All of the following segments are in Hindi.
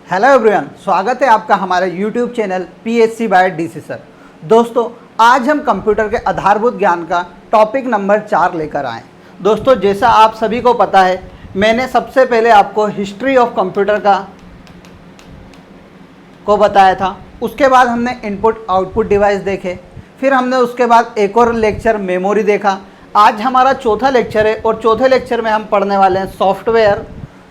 हेलो एवरीवन, स्वागत है आपका हमारे YouTube channel PSC by DC sir. दोस्तों, आज हम कंप्यूटर के आधारभूत ज्ञान का टॉपिक नंबर 4 लेकर आए। दोस्तों, जैसा आप सभी को पता है, मैंने सबसे पहले आपको हिस्ट्री ऑफ कंप्यूटर को बताया था। उसके बाद हमने इनपुट आउटपुट डिवाइस देखे, फिर हमने उसके बाद एक और लेक्चर मेमोरी देखा। आज हमारा चौथा लेक्चर है और चौथे लेक्चर में हम पढ़ने वाले हैं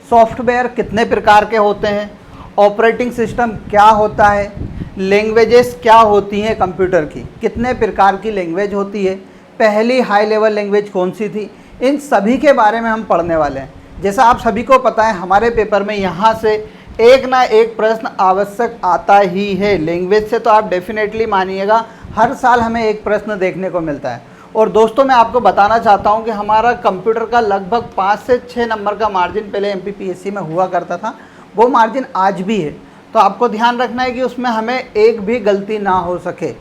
सॉफ्टवेयर कितने प्रकार के होते हैं, ऑपरेटिंग सिस्टम क्या होता है, लैंग्वेजेस क्या होती हैं कंप्यूटर की, कितने प्रकार की लैंग्वेज होती है, पहली हाई लेवल लैंग्वेज कौन सी थी, इन सभी के बारे में हम पढ़ने वाले हैं। जैसा आप सभी को पता है, हमारे पेपर में यहाँ से एक ना एक प्रश्न आवश्यक आता ही है। लैंग्वेज से तो आप डेफिनेटली मानिएगा हर साल हमें एक प्रश्न देखने को मिलता है। और दोस्तों, मैं आपको बताना चाहता हूँ कि हमारा कंप्यूटर का लगभग 5 से 6 नंबर का मार्जिन पहले MPPSC में हुआ करता था, वो मार्जिन आज भी है। तो आपको ध्यान रखना है कि उसमें हमें एक भी गलती ना हो सके,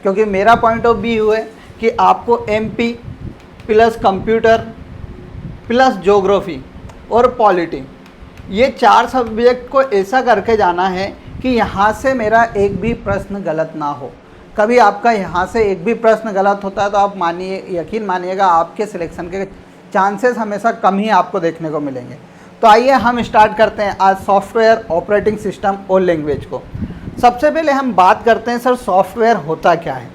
क्योंकि मेरा पॉइंट ऑफ व्यू है कि आपको MP plus computer plus geography और पॉलिटी, ये 4 सब्जेक्ट को ऐसा करके जाना है कि यहाँ से मेरा एक भी प्रश्न गलत ना हो। कभी आपका यहाँ से एक भी प्रश्न गलत होता है तो आप यकीन मानिएगा आपके सिलेक्शन के चांसेस हमेशा कम ही आपको देखने को मिलेंगे। तो आइए हम स्टार्ट करते हैं आज सॉफ्टवेयर, ऑपरेटिंग सिस्टम और लैंग्वेज को। सबसे पहले हम बात करते हैं सर सॉफ्टवेयर होता क्या है।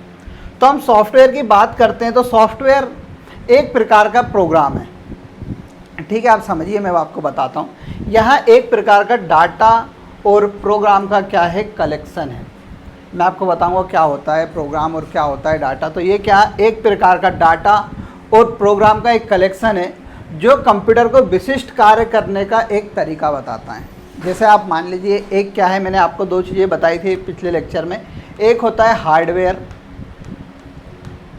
तो हम सॉफ्टवेयर की बात करते हैं तो सॉफ्टवेयर एक प्रकार का प्रोग्राम है। ठीक है, आप समझिए, मैं आपको बताता हूँ। यह एक प्रकार का डाटा और प्रोग्राम का क्या है, कलेक्शन है। मैं आपको बताऊँगा क्या होता है प्रोग्राम और क्या होता है डाटा। तो ये क्या, एक प्रकार का डाटा और प्रोग्राम का एक कलेक्शन है जो कंप्यूटर को विशिष्ट कार्य करने का एक तरीका बताता है। जैसे आप मान लीजिए, एक क्या है, मैंने आपको 2 चीज़ें बताई थी पिछले लेक्चर में। एक होता है हार्डवेयर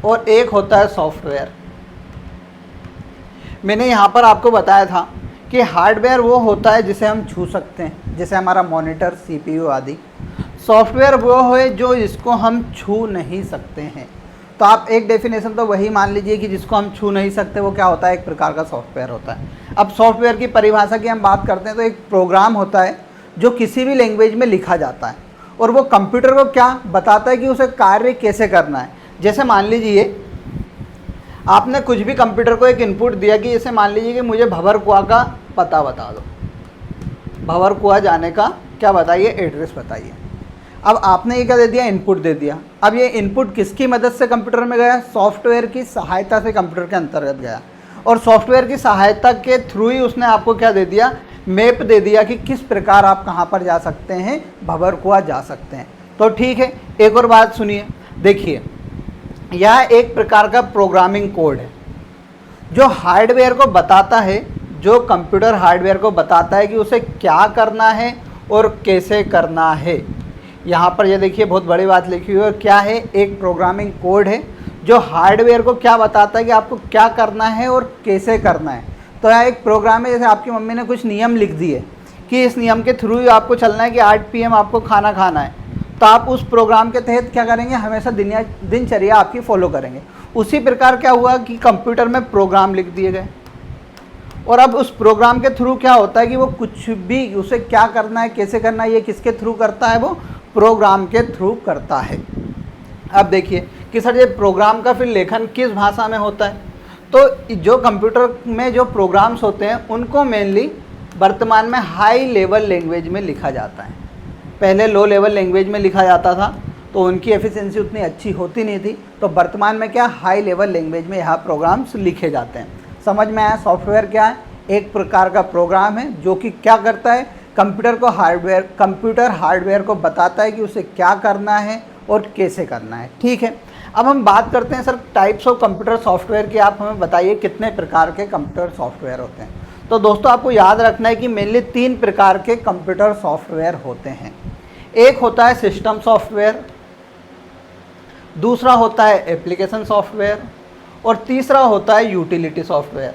और एक होता है सॉफ्टवेयर। मैंने यहाँ पर आपको बताया था कि हार्डवेयर वो होता है जिसे हम छू सकते हैं, जैसे हमारा मॉनिटर, CPU आदि। सॉफ्टवेयर वो है जो जिसको हम छू नहीं सकते हैं। तो आप एक डेफिनेशन तो वही मान लीजिए कि जिसको हम छू नहीं सकते वो क्या होता है, एक प्रकार का सॉफ्टवेयर होता है। अब सॉफ्टवेयर की परिभाषा की हम बात करते हैं तो एक प्रोग्राम होता है जो किसी भी लैंग्वेज में लिखा जाता है और वो कंप्यूटर को क्या बताता है कि उसे कार्य कैसे करना है। जैसे मान लीजिए आपने कुछ भी कंप्यूटर को एक इनपुट दिया कि जैसे मान लीजिए कि मुझे भंवर कुआं का पता बता दो, भंवर कुआं जाने का क्या बताइए, एड्रेस बताइए। अब आपने ये क्या दे दिया, इनपुट दे दिया। अब ये इनपुट किसकी मदद से कंप्यूटर में गया, सॉफ्टवेयर की सहायता से कंप्यूटर के अंतर्गत गया। और सॉफ्टवेयर की सहायता के थ्रू ही उसने आपको क्या दे दिया, मैप दे दिया कि किस प्रकार आप कहाँ पर जा सकते हैं, भंवर कुआं जा सकते हैं। तो ठीक है, एक और बात सुनिए, देखिए, यह एक प्रकार का प्रोग्रामिंग कोड है जो हार्डवेयर को बताता है, जो कंप्यूटर हार्डवेयर को बताता है कि उसे क्या करना है और कैसे करना है। यहाँ पर ये देखिए बहुत बड़ी बात लिखी हुई है, क्या है, एक प्रोग्रामिंग कोड है जो हार्डवेयर को क्या बताता है कि आपको क्या करना है और कैसे करना है। तो यह एक प्रोग्राम है, जैसे आपकी मम्मी ने कुछ नियम लिख दिए कि इस नियम के थ्रू ही आपको चलना है कि 8 PM आपको खाना खाना है, तो आप उस प्रोग्राम के तहत क्या करेंगे, हमेशा दिनचर्या आपकी फॉलो करेंगे। उसी प्रकार क्या हुआ कि कंप्यूटर में प्रोग्राम लिख दिए गए और अब उस प्रोग्राम के थ्रू क्या होता है कि वो कुछ भी, उसे क्या करना है, कैसे करना है, ये किसके थ्रू करता है, वो प्रोग्राम के थ्रू करता है। अब देखिए कि सर ये प्रोग्राम का फिर लेखन किस भाषा में होता है। तो जो कंप्यूटर में जो प्रोग्राम्स होते हैं उनको मेनली वर्तमान में हाई लेवल लैंग्वेज में लिखा जाता है। पहले लो लेवल लैंग्वेज में लिखा जाता था तो उनकी एफिशिएंसी उतनी अच्छी होती नहीं थी। तो वर्तमान में क्या, हाई लेवल लैंग्वेज में यहाँ प्रोग्राम्स लिखे जाते हैं। समझ में आया, सॉफ्टवेयर क्या है, एक प्रकार का प्रोग्राम है जो कि क्या करता है, कंप्यूटर हार्डवेयर को बताता है कि उसे क्या करना है और कैसे करना है। ठीक है, अब हम बात करते हैं sir types of computer software की। आप हमें बताइए कितने प्रकार के कंप्यूटर सॉफ्टवेयर होते हैं। तो दोस्तों, आपको याद रखना है कि मेनली 3 प्रकार के कंप्यूटर सॉफ्टवेयर होते हैं। एक होता है सिस्टम सॉफ्टवेयर, दूसरा होता है एप्लीकेशन सॉफ्टवेयर और तीसरा होता है यूटिलिटी सॉफ्टवेयर।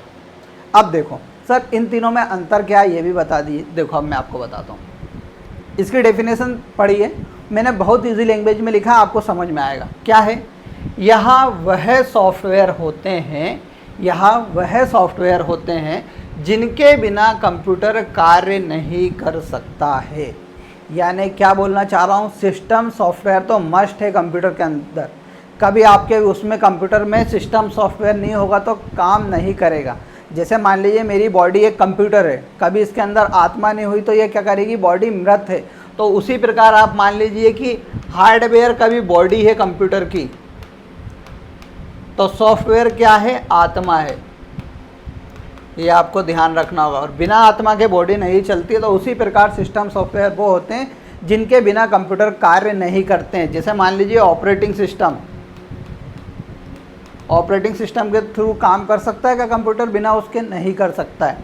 अब देखो सर, इन तीनों में अंतर क्या है ये भी बता दिए। देखो, अब मैं आपको बताता हूँ, इसकी डेफिनेशन पढ़िए, मैंने बहुत इजी लैंग्वेज में लिखा, आपको समझ में आएगा। क्या है, यहाँ वह सॉफ्टवेयर होते हैं जिनके बिना कंप्यूटर कार्य नहीं कर सकता है। यानी क्या बोलना चाह रहा हूँ, सिस्टम सॉफ्टवेयर तो मस्ट है कंप्यूटर के अंदर। कभी आपके उसमें कंप्यूटर में सिस्टम सॉफ्टवेयर नहीं होगा तो काम नहीं करेगा। जैसे मान लीजिए मेरी बॉडी एक कंप्यूटर है, कभी इसके अंदर आत्मा नहीं हुई तो ये क्या करेगी, बॉडी मृत है। तो उसी प्रकार आप मान लीजिए कि हार्डवेयर कभी बॉडी है कंप्यूटर की, तो सॉफ्टवेयर क्या है, आत्मा है। ये आपको ध्यान रखना होगा। और बिना आत्मा के बॉडी नहीं चलती है। तो उसी प्रकार सिस्टम सॉफ्टवेयर वो होते हैं जिनके बिना कंप्यूटर कार्य नहीं करते हैं। जैसे मान लीजिए ऑपरेटिंग सिस्टम के थ्रू काम कर सकता है क्या कंप्यूटर, बिना उसके नहीं कर सकता है।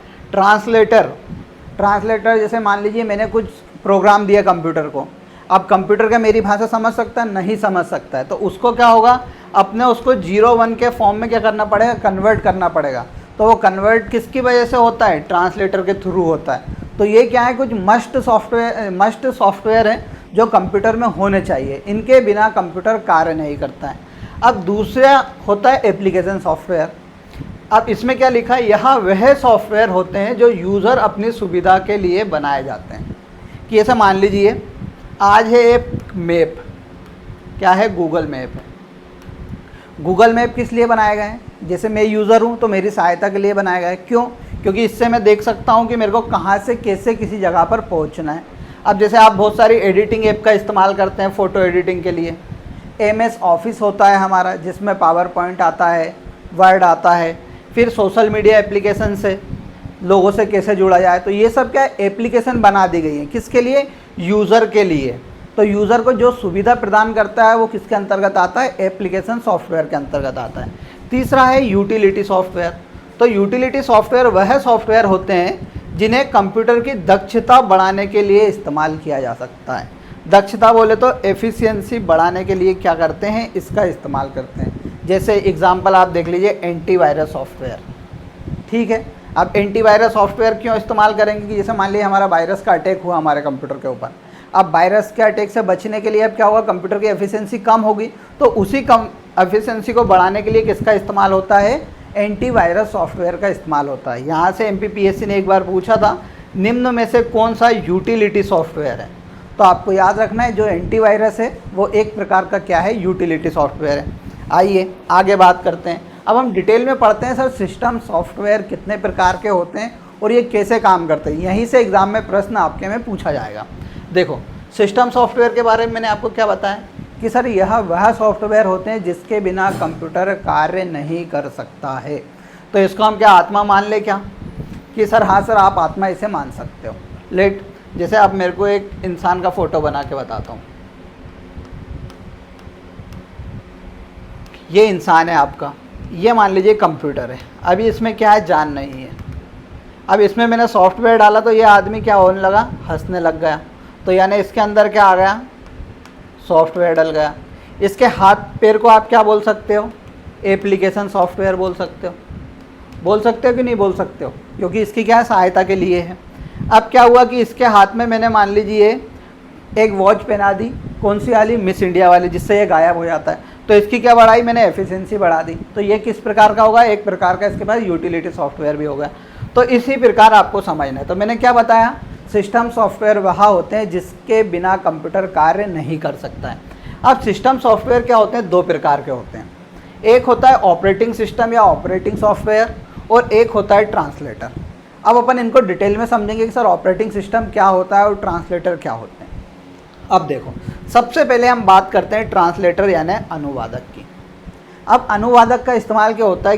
ट्रांसलेटर जैसे मान लीजिए मैंने कुछ प्रोग्राम दिया कंप्यूटर को, अब कंप्यूटर का मेरी भाषा समझ सकता है, नहीं समझ सकता है, तो उसको क्या होगा, अपने उसको 0-1 के फॉर्म में क्या करना पड़ेगा, कन्वर्ट करना पड़ेगा। तो वो कन्वर्ट किसकी वजह से होता है, ट्रांसलेटर के थ्रू होता है। तो ये क्या है, कुछ मस्ट सॉफ्टवेयर है जो कंप्यूटर में होने चाहिए, इनके बिना कंप्यूटर कार्य नहीं करता है। अब दूसरा होता है एप्लीकेशन सॉफ्टवेयर। अब इसमें क्या लिखा है, यह वह सॉफ्टवेयर होते हैं जो यूज़र अपनी सुविधा के लिए बनाए जाते हैं। कि ऐसा मान लीजिए आज है एक मैप, क्या है, गूगल मैप है। गूगल मैप किस लिए बनाया गया है, जैसे मैं यूज़र हूँ तो मेरी सहायता के लिए बनाया गया है। क्यों, क्योंकि इससे मैं देख सकता हूँ कि मेरे को कहाँ से कैसे किसी जगह पर पहुँचना है। अब जैसे आप बहुत सारी एडिटिंग ऐप का इस्तेमाल करते हैं फ़ोटो एडिटिंग के लिए, MS ऑफिस होता है हमारा जिसमें पावर पॉइंट आता है, वर्ड आता है, फिर सोशल मीडिया एप्लीकेशन से लोगों से कैसे जुड़ा जाए। तो ये सब क्या एप्लीकेशन बना दी गई है, किसके लिए, यूज़र के लिए। तो यूज़र को जो सुविधा प्रदान करता है वो किसके अंतर्गत आता है, एप्लीकेशन सॉफ्टवेयर के अंतर्गत आता है। तीसरा है यूटिलिटी सॉफ्टवेयर। तो यूटिलिटी सॉफ्टवेयर वह सॉफ्टवेयर होते हैं जिन्हें कंप्यूटर की दक्षता बढ़ाने के लिए इस्तेमाल किया जा सकता है। दक्षता बोले तो एफिशिएंसी बढ़ाने के लिए क्या करते हैं, इसका इस्तेमाल करते हैं। जैसे एग्जांपल आप देख लीजिए एंटीवायरस सॉफ्टवेयर, ठीक है। अब एंटीवायरस सॉफ्टवेयर क्यों इस्तेमाल करेंगे कि जैसे मान लीजिए हमारा वायरस का अटैक हुआ हमारे कंप्यूटर के ऊपर, अब वायरस के अटैक से बचने के लिए अब क्या होगा, कंप्यूटर की एफिशिएंसी कम होगी। तो उसी कम एफिशिएंसी को बढ़ाने के लिए किसका इस्तेमाल होता है, एंटीवायरस सॉफ्टवेयर का इस्तेमाल होता है। यहाँ से MPPSC ने एक बार पूछा था, निम्न में से कौन सा यूटिलिटी सॉफ्टवेयर है। तो आपको याद रखना है जो एंटीवायरस है वो एक प्रकार का क्या है, यूटिलिटी सॉफ्टवेयर है। आइए आगे बात करते हैं। अब हम डिटेल में पढ़ते हैं सर सिस्टम सॉफ्टवेयर कितने प्रकार के होते हैं और ये कैसे काम करते हैं। यहीं से एग्ज़ाम में प्रश्न आपके में पूछा जाएगा। देखो सिस्टम सॉफ्टवेयर के बारे में मैंने आपको क्या बताया कि सर यह वह सॉफ्टवेयर होते हैं जिसके बिना कंप्यूटर कार्य नहीं कर सकता है। तो इसको हम क्या आत्मा मान ले क्या, कि सर हाँ सर आप आत्मा इसे मान सकते हो। लेट जैसे आप मेरे को एक इंसान का फ़ोटो बना के बताता हूँ, ये इंसान है आपका, ये मान लीजिए कंप्यूटर है। अभी इसमें क्या है, जान नहीं है। अब इसमें मैंने सॉफ्टवेयर डाला तो ये आदमी क्या होने लगा, हंसने लग गया। तो यानी इसके अंदर क्या आ गया, सॉफ्टवेयर डल गया। इसके हाथ पैर को आप क्या बोल सकते हो, एप्लीकेशन सॉफ्टवेयर बोल सकते हो कि नहीं बोल सकते हो, क्योंकि इसकी क्या है, सहायता के लिए है। अब क्या हुआ कि इसके हाथ में मैंने मान लीजिए एक वॉच पहना दी, कौन सी वाली, मिस इंडिया वाली, जिससे ये गायब हो जाता है। तो इसकी क्या बढ़ाई मैंने, एफिशिएंसी बढ़ा दी। तो ये किस प्रकार का होगा, एक प्रकार का इसके पास यूटिलिटी सॉफ्टवेयर भी होगा। तो इसी प्रकार आपको समझना है। तो मैंने क्या बताया, सिस्टम सॉफ्टवेयर वह होते हैं जिसके बिना कंप्यूटर कार्य नहीं कर सकता है। अब सिस्टम सॉफ्टवेयर क्या होते हैं, दो प्रकार के होते हैं। एक होता है ऑपरेटिंग सिस्टम या ऑपरेटिंग सॉफ्टवेयर, और एक होता है ट्रांसलेटर। अब अपन इनको डिटेल में समझेंगे कि सर ऑपरेटिंग सिस्टम क्या होता है और ट्रांसलेटर क्या होते हैं। अब देखो सबसे पहले हम बात करते हैं ट्रांसलेटर यानी अनुवादक की। अब अनुवादक का इस्तेमाल क्या होता है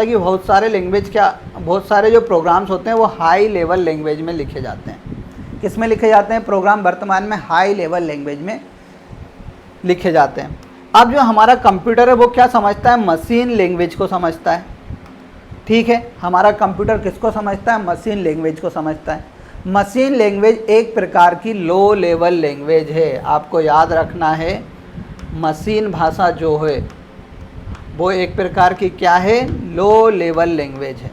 कि बहुत सारे जो प्रोग्राम्स होते हैं वो हाई लेवल लैंग्वेज में लिखे जाते हैं। किस में लिखे जाते हैं, प्रोग्राम वर्तमान में हाई लेवल लैंग्वेज में लिखे जाते हैं। अब जो हमारा कंप्यूटर है वो क्या समझता है, मशीन लैंग्वेज को समझता है। ठीक है, हमारा कंप्यूटर किसको समझता है, मशीन लैंग्वेज को समझता है। मशीन लैंग्वेज एक प्रकार की लो लेवल लैंग्वेज है। आपको याद रखना है, मशीन भाषा जो है वो एक प्रकार की क्या है, लो लेवल लैंग्वेज है।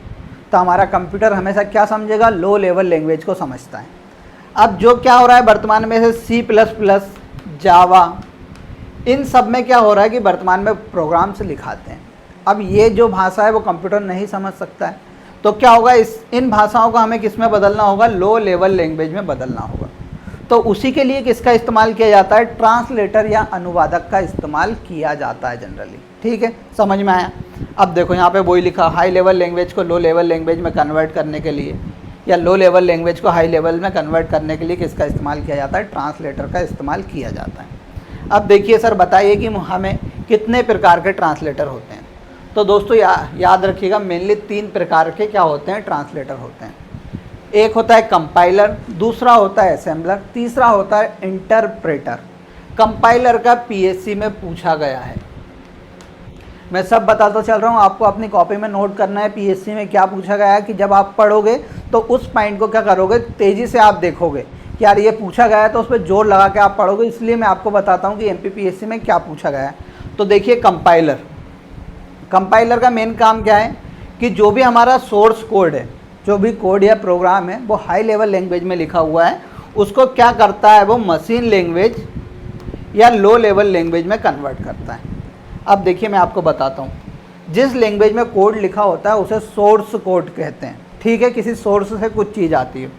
तो हमारा कंप्यूटर हमेशा क्या समझेगा, लो लेवल लैंग्वेज को समझता है। अब जो क्या हो रहा है वर्तमान में, से C++, जावा, इन सब में क्या हो रहा है कि वर्तमान में प्रोग्राम्स लिखाते हैं। अब ये जो भाषा है वो कंप्यूटर नहीं समझ सकता है। तो क्या होगा, इन भाषाओं को हमें किस में बदलना होगा, लो लेवल लैंग्वेज में बदलना होगा। तो उसी के लिए किसका इस्तेमाल किया जाता है, ट्रांसलेटर या अनुवादक का इस्तेमाल किया जाता है जनरली। ठीक है, समझ में आया। अब देखो यहाँ पे वही लिखा, हाई लेवल लैंग्वेज को लो लेवल लैंग्वेज में कन्वर्ट करने के लिए या लो लेवल लैंग्वेज को हाई लेवल में कन्वर्ट करने के लिए किसका इस्तेमाल किया जाता है, ट्रांसलेटर का इस्तेमाल किया जाता है। अब देखिए सर बताइए कि हमें कितने प्रकार के ट्रांसलेटर होते हैं। तो दोस्तों याद रखिएगा, मेनली 3 प्रकार के क्या होते हैं, ट्रांसलेटर होते हैं। एक होता है कंपाइलर, दूसरा होता है असेंबलर, तीसरा होता है इंटरप्रेटर। कंपाइलर का पीएससी में पूछा गया है, मैं सब बताता चल रहा हूँ, आपको अपनी कॉपी में नोट करना है पीएससी में क्या पूछा गया है, कि जब आप पढ़ोगे तो उस पॉइंट को क्या करोगे, तेज़ी से आप देखोगे कि यार ये पूछा गया है, तो उस पर जोर लगा के आप पढ़ोगे। इसलिए मैं आपको बताता हूँ कि एमपीपीएससी में क्या पूछा गया है। तो देखिए कंपाइलर, कंपाइलर का मेन काम क्या है कि जो भी हमारा सोर्स कोड है, जो भी कोड या प्रोग्राम है वो हाई लेवल लैंग्वेज में लिखा हुआ है, उसको क्या करता है, वो मशीन लैंग्वेज या लो लेवल लैंग्वेज में कन्वर्ट करता है। अब देखिए मैं आपको बताता हूँ, जिस लैंग्वेज में कोड लिखा होता है उसे सोर्स कोड कहते हैं। ठीक है, किसी सोर्स से कुछ चीज़ आती है,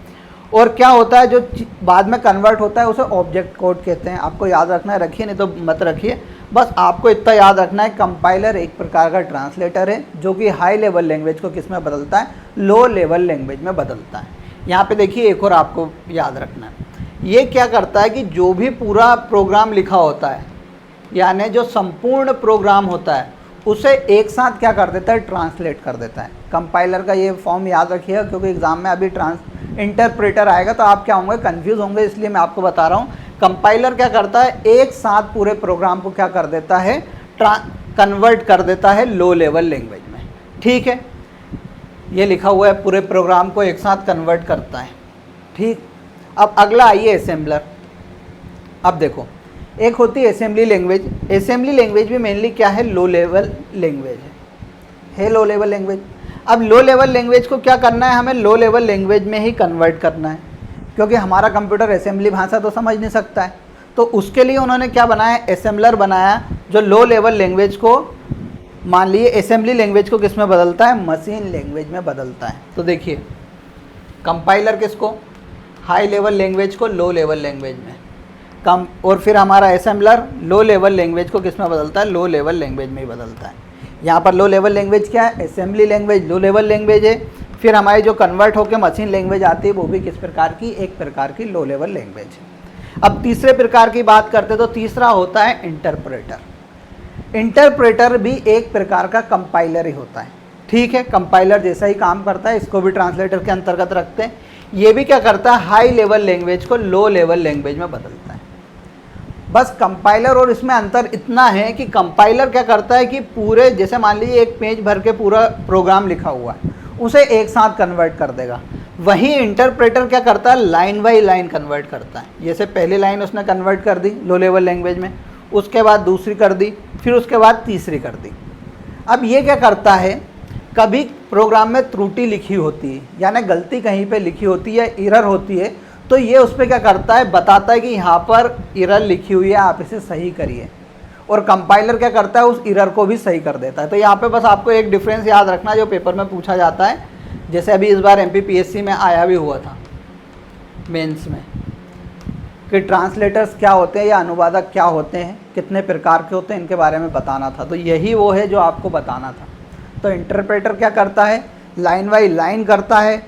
और क्या होता है जो बाद में कन्वर्ट होता है उसे ऑब्जेक्ट कोड कहते हैं। आपको याद रखना है, रखिए नहीं तो मत रखिए, बस आपको इतना याद रखना है, कंपाइलर एक प्रकार का ट्रांसलेटर है जो कि हाई लेवल लैंग्वेज को किस में बदलता है, लो लेवल लैंग्वेज में बदलता है। यहाँ पे देखिए एक और आपको याद रखना है, ये क्या करता है कि जो भी पूरा प्रोग्राम लिखा होता है, यानी जो संपूर्ण प्रोग्राम होता है, उसे एक साथ क्या कर देता है, ट्रांसलेट कर देता है। कंपाइलर का ये फॉर्म याद रखिएगा, क्योंकि एग्जाम में अभी इंटरप्रेटर आएगा तो आप क्या होंगे, कंफ्यूज होंगे, इसलिए मैं आपको बता रहा हूँ। कंपाइलर क्या करता है, एक साथ पूरे प्रोग्राम को क्या कर देता है, कन्वर्ट कर देता है लो लेवल लैंग्वेज में। ठीक है, ये लिखा हुआ है, पूरे प्रोग्राम को एक साथ कन्वर्ट करता है। ठीक, अब अगला आइए असेंबलर। अब देखो, एक होती है असेंबली लैंग्वेज। असेंबली लैंग्वेज भी मेनली क्या है, लो लेवल लैंग्वेज है लो लेवल लैंग्वेज। अब लो लेवल लैंग्वेज को क्या करना है, हमें लो लेवल लैंग्वेज में ही कन्वर्ट करना है, क्योंकि हमारा कंप्यूटर असेंबली भाषा तो समझ नहीं सकता है। तो उसके लिए उन्होंने क्या बनाया, असेंबलर बनाया, जो लो लेवल लैंग्वेज को, मान लिए असेंबली लैंग्वेज को किस में बदलता है, मशीन लैंग्वेज में बदलता है। तो देखिए कंपाइलर किसको, हाई लेवल लैंग्वेज को लो लेवल लैंग्वेज में कम, और फिर हमारा असेंबलर लो लेवल लैंग्वेज को किस में बदलता है, लो लेवल लैंग्वेज में ही बदलता है। यहाँ पर लो लेवल लैंग्वेज क्या है, assembly language low level language है। फिर हमारी जो कन्वर्ट होकर मशीन लैंग्वेज आती है वो भी किस प्रकार की, एक प्रकार की लो लेवल लैंग्वेज है। अब तीसरे प्रकार की बात करते तो तीसरा होता है इंटरप्रेटर। इंटरप्रेटर भी एक प्रकार का कंपाइलर ही होता है। ठीक है, कंपाइलर जैसा ही काम करता है, इसको भी ट्रांसलेटर के अंतर्गत रखते हैं। ये भी क्या करता है, हाई लेवल लैंग्वेज को लो लेवल लैंग्वेज में बदलता है। बस कंपाइलर और इसमें अंतर इतना है कि कंपाइलर क्या करता है कि पूरे, जैसे मान लीजिए एक पेज भर के पूरा प्रोग्राम लिखा हुआ है, उसे एक साथ कन्वर्ट कर देगा। वहीं इंटरप्रेटर क्या करता है, लाइन बाई लाइन कन्वर्ट करता है। जैसे पहली लाइन उसने कन्वर्ट कर दी लो लेवल लैंग्वेज में, उसके बाद दूसरी कर दी, फिर उसके बाद तीसरी कर दी। अब ये क्या करता है, कभी प्रोग्राम में त्रुटि लिखी होती है, यानी गलती कहीं पे लिखी होती है, एरर होती है, तो ये उस पर क्या करता है, बताता है कि यहाँ पर एरर लिखी हुई है, आप इसे सही करिए। और कंपाइलर क्या करता है, उस एरर को भी सही कर देता है। तो यहाँ पे बस आपको एक डिफरेंस याद रखना जो पेपर में पूछा जाता है, जैसे अभी इस बार एमपीपीएससी में आया भी हुआ था मेंस में, कि ट्रांसलेटर्स क्या होते हैं या अनुवादक क्या होते हैं, कितने प्रकार के होते हैं, इनके बारे में बताना था। तो यही वो है जो आपको बताना था। तो इंटरप्रेटर क्या करता है, लाइन बाई लाइन करता है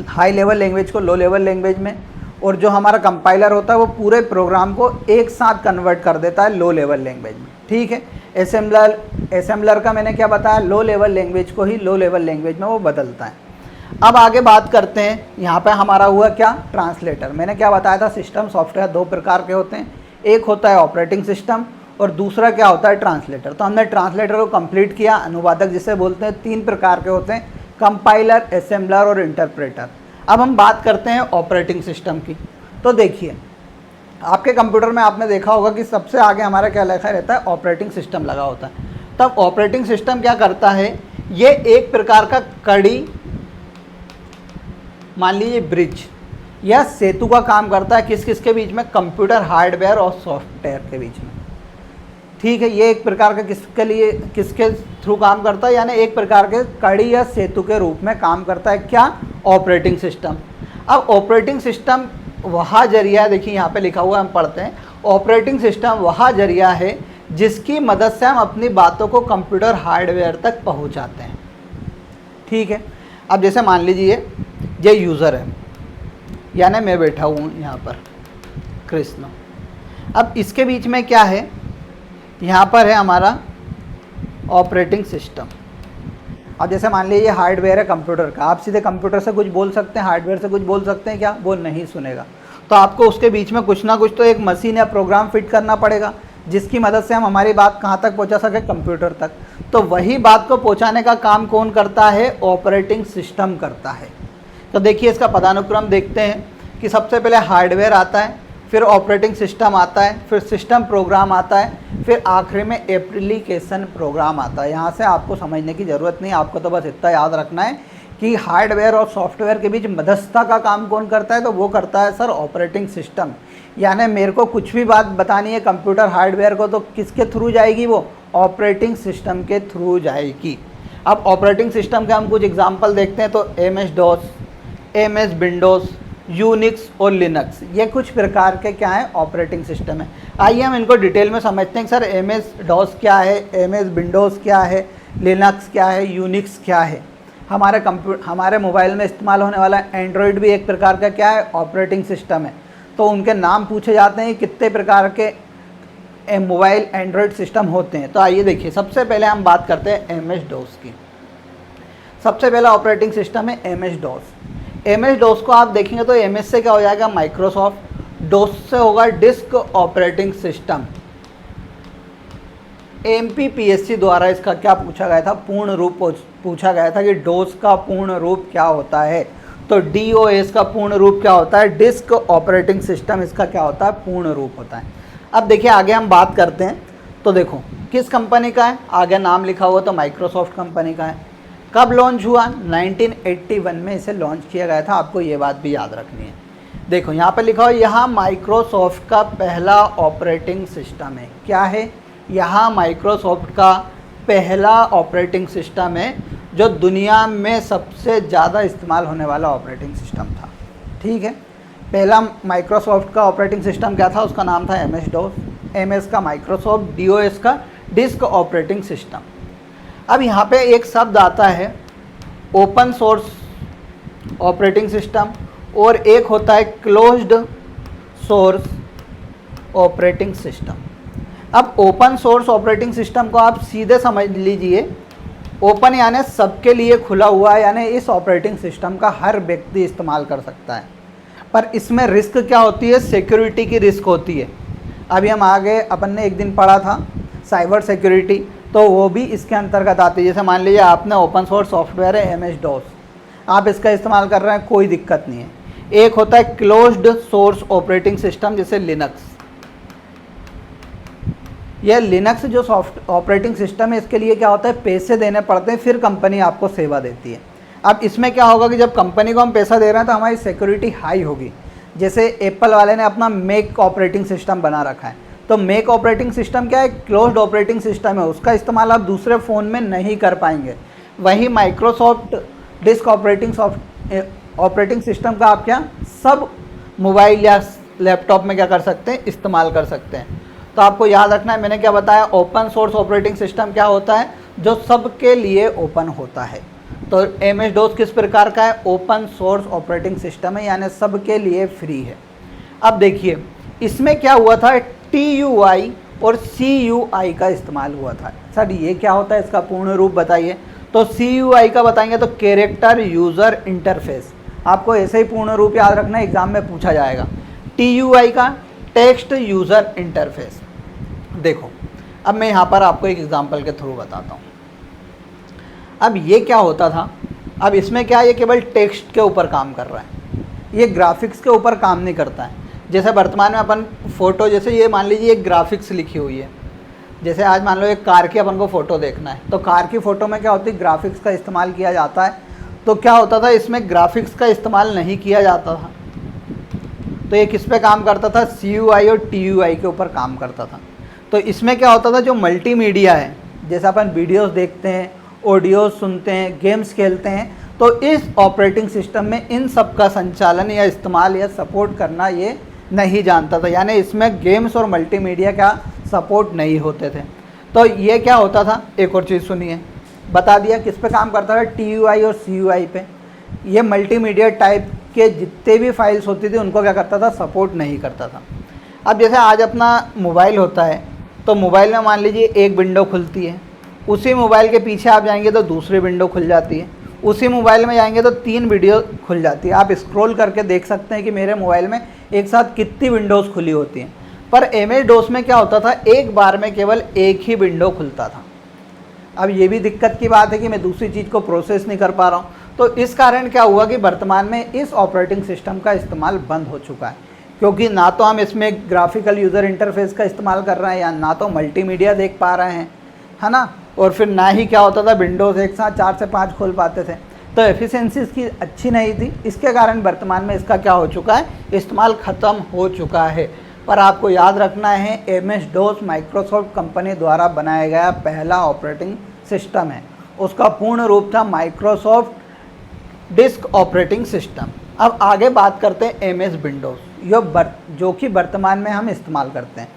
हाई लेवल लैंग्वेज को लो लेवल लैंग्वेज में, और जो हमारा कंपाइलर होता है वो पूरे प्रोग्राम को एक साथ कन्वर्ट कर देता है लो लेवल लैंग्वेज में। ठीक है, असेंबलर का मैंने क्या बताया, लो लेवल लैंग्वेज को ही लो लेवल लैंग्वेज में वो बदलता है। अब आगे बात करते हैं, यहाँ पे हमारा हुआ क्या, ट्रांसलेटर। मैंने क्या बताया था, सिस्टम सॉफ्टवेयर दो प्रकार के होते हैं, एक होता है ऑपरेटिंग सिस्टम और दूसरा क्या होता है, ट्रांसलेटर। तो हमने ट्रांसलेटर को कंप्लीट किया। अनुवादक जिसे बोलते हैं, 3 प्रकार के होते हैं, कंपाइलर, असेंबलर और इंटरप्रेटर। अब हम बात करते हैं ऑपरेटिंग सिस्टम की। तो देखिए आपके कंप्यूटर में आपने देखा होगा कि सबसे आगे हमारा क्या लिखा रहता है, ऑपरेटिंग सिस्टम लगा होता है। तब ऑपरेटिंग सिस्टम क्या करता है, ये एक प्रकार का कड़ी, मान लीजिए ब्रिज या सेतु का काम करता है, किस किस के बीच में, कंप्यूटर हार्डवेयर और सॉफ्टवेयर के बीच में। ठीक है, ये एक प्रकार का किसके लिए, किसके थ्रू काम करता है, यानी एक प्रकार के कड़ी या सेतु के रूप में काम करता है क्या, ऑपरेटिंग सिस्टम। अब ऑपरेटिंग सिस्टम वह जरिया, देखिए यहाँ पे लिखा हुआ है, हम पढ़ते हैं, ऑपरेटिंग सिस्टम वह जरिया है जिसकी मदद से हम अपनी बातों को कंप्यूटर हार्डवेयर तक पहुँचाते हैं। ठीक है, अब जैसे मान लीजिए ये यूज़र है, यानी मैं बैठा हूँ यहाँ पर कृष्ण। अब इसके बीच में क्या है, यहाँ पर है हमारा ऑपरेटिंग सिस्टम। अब जैसे मान लीजिए हार्डवेयर है कंप्यूटर का, आप सीधे कंप्यूटर से कुछ बोल सकते हैं, हार्डवेयर से कुछ बोल सकते हैं क्या? वो नहीं सुनेगा। तो आपको उसके बीच में कुछ ना कुछ तो एक मशीन या प्रोग्राम फिट करना पड़ेगा जिसकी मदद से हम हमारी बात कहाँ तक पहुँचा सके? कंप्यूटर तक। तो वही बात को पहुँचाने का काम कौन करता है? ऑपरेटिंग सिस्टम करता है। तो देखिए इसका पदानुक्रम देखते हैं कि सबसे पहले हार्डवेयर आता है, फिर ऑपरेटिंग सिस्टम आता है, फिर सिस्टम प्रोग्राम आता है, फिर आखिरी में एप्लीकेशन प्रोग्राम आता है। यहाँ से आपको समझने की ज़रूरत नहीं, आपको तो बस इतना याद रखना है कि हार्डवेयर और सॉफ्टवेयर के बीच मध्यस्थता का काम कौन करता है? तो वो करता है सर ऑपरेटिंग सिस्टम। यानी मेरे को कुछ भी बात बतानी है कंप्यूटर हार्डवेयर को, तो किसके थ्रू जाएगी? वो ऑपरेटिंग सिस्टम के थ्रू जाएगी। अब ऑपरेटिंग सिस्टम के हम कुछ एग्जाम्पल देखते हैं, तो MS DOS, MS Windows, Unix और लिनक्स, ये कुछ प्रकार के क्या है? ऑपरेटिंग सिस्टम है। आइए हम इनको डिटेल में समझते हैं। सर MS DOS क्या है, MS विंडोज़ क्या है, लिनक्स क्या है, यूनिक्स क्या है? हमारे मोबाइल में इस्तेमाल होने वाला एंड्रॉयड भी एक प्रकार का क्या है? ऑपरेटिंग सिस्टम है। तो उनके नाम पूछे जाते हैं, कितने प्रकार के मोबाइल एंड्रॉयड सिस्टम होते हैं। तो आइए देखिए, सबसे पहले हम बात करते हैं MS DOS की। सबसे पहला ऑपरेटिंग सिस्टम है MS DOS। MS DOS को आप देखेंगे तो MS से क्या हो जाएगा? माइक्रोसॉफ्ट। DOS से होगा डिस्क ऑपरेटिंग सिस्टम। MPPSC द्वारा इसका क्या पूछा गया था? पूर्ण रूप पूछा गया था कि DOS का पूर्ण रूप क्या होता है? तो DOS का पूर्ण रूप क्या होता है? डिस्क ऑपरेटिंग सिस्टम इसका क्या होता है? पूर्ण रूप होता है। अब देखिए आगे हम बात करते हैं, तो देखो किस कंपनी का है, आगे नाम लिखा हुआ तो माइक्रोसॉफ्ट कंपनी का है। कब लॉन्च हुआ? 1981 में इसे लॉन्च किया गया था। आपको ये बात भी याद रखनी है। देखो यहाँ पर लिखा हो, यहाँ माइक्रोसॉफ्ट का पहला ऑपरेटिंग सिस्टम है। क्या है? यहाँ माइक्रोसॉफ्ट का पहला ऑपरेटिंग सिस्टम है जो दुनिया में सबसे ज़्यादा इस्तेमाल होने वाला ऑपरेटिंग सिस्टम था। ठीक है, पहला माइक्रोसॉफ्ट का ऑपरेटिंग सिस्टम क्या था? उसका नाम था MS DOS। MS का माइक्रोसॉफ्ट, DOS का डिस्क ऑपरेटिंग सिस्टम। अब यहाँ पे एक शब्द आता है ओपन सोर्स ऑपरेटिंग सिस्टम, और एक होता है क्लोज्ड सोर्स ऑपरेटिंग सिस्टम। अब ओपन सोर्स ऑपरेटिंग सिस्टम को आप सीधे समझ लीजिए, ओपन यानी सबके लिए खुला हुआ है, यानी इस ऑपरेटिंग सिस्टम का हर व्यक्ति इस्तेमाल कर सकता है। पर इसमें रिस्क क्या होती है? सिक्योरिटी की रिस्क होती है। अभी हम आगे अपन ने एक दिन पढ़ा था साइबर सिक्योरिटी, तो वो भी इसके अंतर्गत आती है। जैसे मान लीजिए आपने ओपन सोर्स सॉफ्टवेयर है MS DOS, आप इसका इस्तेमाल कर रहे हैं, कोई दिक्कत नहीं है। एक होता है क्लोज्ड सोर्स ऑपरेटिंग सिस्टम, जैसे लिनक्स। यह लिनक्स जो सॉफ्ट ऑपरेटिंग सिस्टम है, इसके लिए क्या होता है? पैसे देने पड़ते हैं, फिर कंपनी आपको सेवा देती है। अब इसमें क्या होगा कि जब कंपनी को हम पैसा दे रहे हैं तो हमारी सिक्योरिटी हाई होगी। जैसे एप्पल वाले ने अपना मैक ऑपरेटिंग सिस्टम बना रखा है, तो मैक ऑपरेटिंग सिस्टम क्या है? क्लोज्ड ऑपरेटिंग सिस्टम है, उसका इस्तेमाल आप दूसरे फ़ोन में नहीं कर पाएंगे। वही माइक्रोसॉफ्ट डिस्क ऑपरेटिंग सिस्टम का आप क्या सब मोबाइल या लैपटॉप में क्या कर सकते हैं? इस्तेमाल कर सकते हैं। तो आपको याद रखना है, मैंने क्या बताया? ओपन सोर्स ऑपरेटिंग सिस्टम क्या होता है? जो सबके लिए ओपन होता है। तो MS DOS किस प्रकार का है? ओपन सोर्स ऑपरेटिंग सिस्टम है, यानी सबके लिए फ्री है। अब देखिए इसमें क्या हुआ था? TUI और CUI का इस्तेमाल हुआ था। सर ये क्या होता है? इसका पूर्ण रूप बताइए। तो CUI का बताएंगे तो कैरेक्टर यूज़र इंटरफेस। आपको ऐसे ही पूर्ण रूप याद रखना, एग्जाम में पूछा जाएगा। TUI का टेक्स्ट यूज़र इंटरफेस। देखो अब मैं यहाँ पर आपको एक एग्जांपल के थ्रू बताता हूँ। अब ये क्या होता था? अब इसमें क्या है? ये केवल टेक्स्ट के ऊपर काम कर रहा है, ये ग्राफिक्स के ऊपर काम नहीं करता है। जैसे वर्तमान में अपन फ़ोटो, जैसे ये मान लीजिए एक ग्राफिक्स लिखी हुई है। जैसे आज मान लो एक कार की अपन को फ़ोटो देखना है, तो कार की फ़ोटो में क्या होती है? ग्राफिक्स का इस्तेमाल किया जाता है। तो क्या होता था? इसमें ग्राफिक्स का इस्तेमाल नहीं किया जाता था। तो ये किस पे काम करता था? CUI और TUI के ऊपर काम करता था। तो इसमें क्या होता था? जो मल्टीमीडिया है, जैसे अपन वीडियोस देखते हैं, ऑडियोज सुनते हैं, गेम्स खेलते हैं, तो इस ऑपरेटिंग सिस्टम में इन सब का संचालन या इस्तेमाल या सपोर्ट करना ये नहीं जानता था, यानी इसमें गेम्स और मल्टीमीडिया का सपोर्ट नहीं होते थे। तो ये क्या होता था, एक और चीज़ सुनिए, बता दिया किस पे काम करता था, TUI और CUI पे। ये मल्टीमीडिया टाइप के जितने भी फाइल्स होती थी उनको क्या करता था, सपोर्ट नहीं करता था। अब जैसे आज अपना मोबाइल होता है, तो मोबाइल में मान लीजिए एक विंडो खुलती है, उसी मोबाइल के पीछे आप जाएंगे तो दूसरी विंडो खुल जाती है, उसी मोबाइल में जाएंगे तो 3 वीडियो खुल जाती है। आप स्क्रॉल करके देख सकते हैं कि मेरे मोबाइल में एक साथ कितनी विंडोज़ खुली होती हैं। पर MS-DOS में क्या होता था, एक बार में केवल एक ही विंडो खुलता था। अब ये भी दिक्कत की बात है कि मैं दूसरी चीज़ को प्रोसेस नहीं कर पा रहा हूँ। तो इस कारण क्या हुआ कि वर्तमान में इस ऑपरेटिंग सिस्टम का इस्तेमाल बंद हो चुका है, क्योंकि ना तो हम इसमें ग्राफिकल यूज़र इंटरफेस का इस्तेमाल कर रहे हैं, या ना तो मल्टीमीडिया देख पा रहे हैं, है ना, और फिर ना ही क्या होता था, विंडोज़ एक साथ 4 से 5 खोल पाते थे। तो एफिशिएंसी इसकी अच्छी नहीं थी, इसके कारण वर्तमान में इसका क्या हो चुका है, इस्तेमाल ख़त्म हो चुका है। पर आपको याद रखना है, MS-DOS माइक्रोसॉफ्ट कंपनी द्वारा बनाया गया पहला ऑपरेटिंग सिस्टम है। उसका पूर्ण रूप था माइक्रोसॉफ्ट डिस्क ऑपरेटिंग सिस्टम। अब आगे बात करते हैं MS-Windows, जो कि वर्तमान में हम इस्तेमाल करते हैं।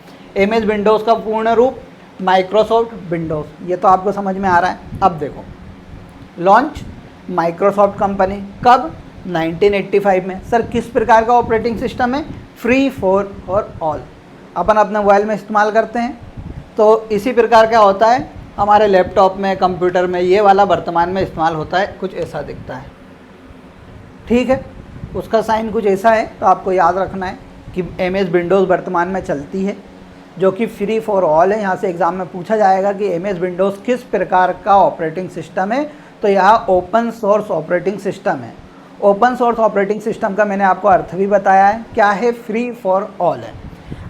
MS-Windows का पूर्ण रूप माइक्रोसॉफ्ट विंडोज़, ये तो आपको समझ में आ रहा है। अब देखो, लॉन्च माइक्रोसॉफ्ट कंपनी कब, 1985 में। सर किस प्रकार का ऑपरेटिंग सिस्टम है, फ्री फॉर ऑल, अपन अपने मोबाइल में इस्तेमाल करते हैं। तो इसी प्रकार क्या होता है, हमारे लैपटॉप में, कंप्यूटर में ये वाला वर्तमान में इस्तेमाल होता है, कुछ ऐसा दिखता है, ठीक है, उसका साइन कुछ ऐसा है। तो आपको याद रखना है कि MS-Windows वर्तमान में चलती है, जो कि फ्री फॉर ऑल है। यहाँ से एग्ज़ाम में पूछा जाएगा कि MS-Windows किस प्रकार का ऑपरेटिंग सिस्टम है, तो यह ओपन सोर्स ऑपरेटिंग सिस्टम है। ओपन सोर्स ऑपरेटिंग सिस्टम का मैंने आपको अर्थ भी बताया है, क्या है, फ्री फॉर ऑल है।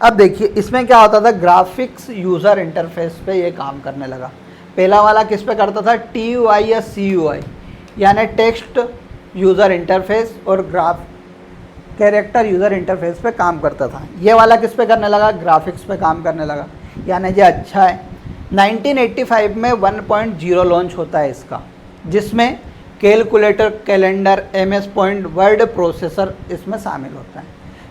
अब देखिए इसमें क्या होता था, ग्राफिक्स यूज़र इंटरफेस पे ये काम करने लगा। पहला वाला किस पे करता था, TUI या CUI, यानी टेक्स्ट यूज़र इंटरफेस और कैरेक्टर यूज़र इंटरफेस पे काम करता था। ये वाला किस पे करने लगा, ग्राफिक्स पे काम करने लगा, यानी ये अच्छा है। 1985 में 1.0 लॉन्च होता है इसका, जिसमें calculator, calendar, MS point, word processor इसमें शामिल होता है।